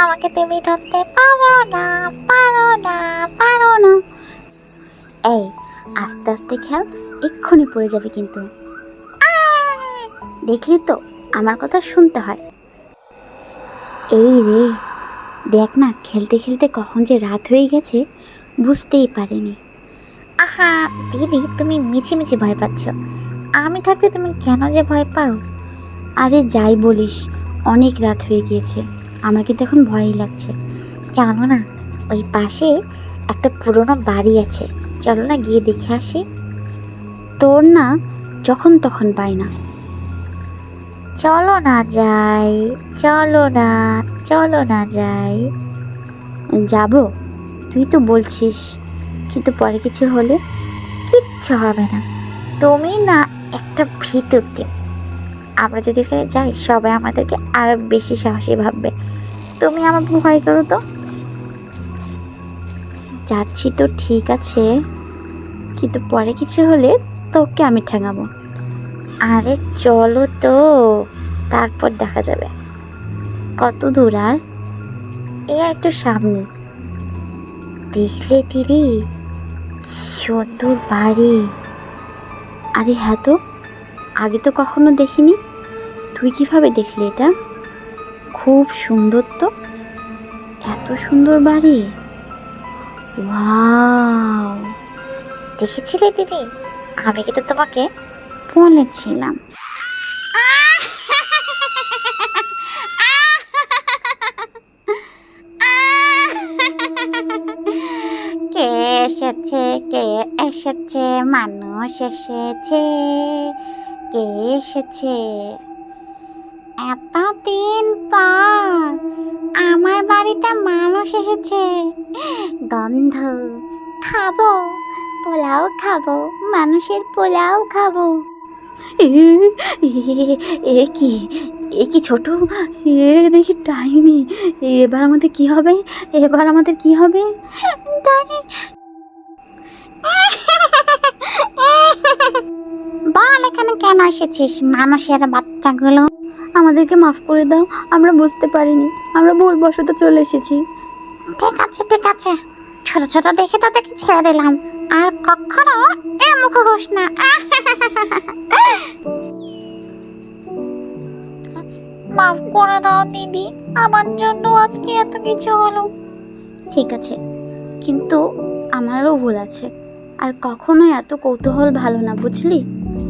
আমাকে তুমি ধরতে পারো না, পারো না, পারো না। এই আস্তে আস্তে খেল, এক্ষুনি পড়ে যাবে কিন্তু। দেখলি তো, আমার কথা শুনতে হয়। এই রে, দেখ না, খেলতে খেলতে কখন যে রাত হয়ে গেছে বুঝতেই পারিনি। আহা দিদি, তুমি মিছিমিছি ভয় পাচ্ছ। আমি থাকতে তুমি কেন যে ভয় পাও? আরে যাই বলিস, অনেক রাত হয়ে গিয়েছে, আমার কিন্তু এখন ভয়ই লাগছে। জানো না, ওই পাশে একটা পুরনো বাড়ি আছে, চলো না গিয়ে দেখে আসি। তোর না যখন তখন পাই না। চলো না যাই, চলো না, চলো না যাই। যাব, তুই তো বলছিস, কিন্তু পরে কিছু হলে? কিচ্ছু হবে না, তুমি না একটা ভিতর টিম। আমরা যদি ওখানে যাই, সবাই আমাদেরকে আরো বেশি সাহসী ভাববে। তুমি আমাকে ভয় করো তো। যাচ্ছি তো ঠিক আছে, কিন্তু পরে কিছু হলে তোকে আমি ঠেঙাবো। আরে চলো তো, তারপর দেখা যাবে। কত দূর আর? এ একটু সামনে। দেখলে দিদি, কি সুন্দর বাড়ি। আরে হ্যাঁ তো, আগে তো কখনো দেখিনি। তুই কিভাবে দেখলি এটা? খুব সুন্দর তো, এত সুন্দর বাড়ি। ওয়াও, দেখেছিলে দিদি? আমি কিন্তু তোমাকে বলেছিলাম। কে এসেছে, কে এসেছে, মানুষ এসেছে, কে এসেছে? এতদিন পর আমার বাড়িতে মানুষ এসেছে। গন্ধ, খাবো, পোলাও খাবো, মানুষের পোলাও খাবো। এ এ কি, এ কি ছোট, এ দেখি ডাইনি। এবার আমাদের কি হবে, এবার আমাদের কি হবে? ডাইনি, বল এখানে কেন এসেছিস মানুষের বাচ্চাগুলো? আমাদেরকে মাফ করে দাও, আমরা বুঝতে পারিনি, আমরা ভুলবশত চলে এসেছি। ঠিক আছে ঠিক আছে, ছোট ছোট দেখে তোদেরকে ছেড়ে দিলাম, আর কখনো এ মুখ হোস না। মাফ করে দাও দিদি, আমার জন্য আজকে এত কিছু হলো। ঠিক আছে, কিন্তু আমারও ভুল আছে, আর কখনোই এত কৌতূহল ভালো না, বুঝলি?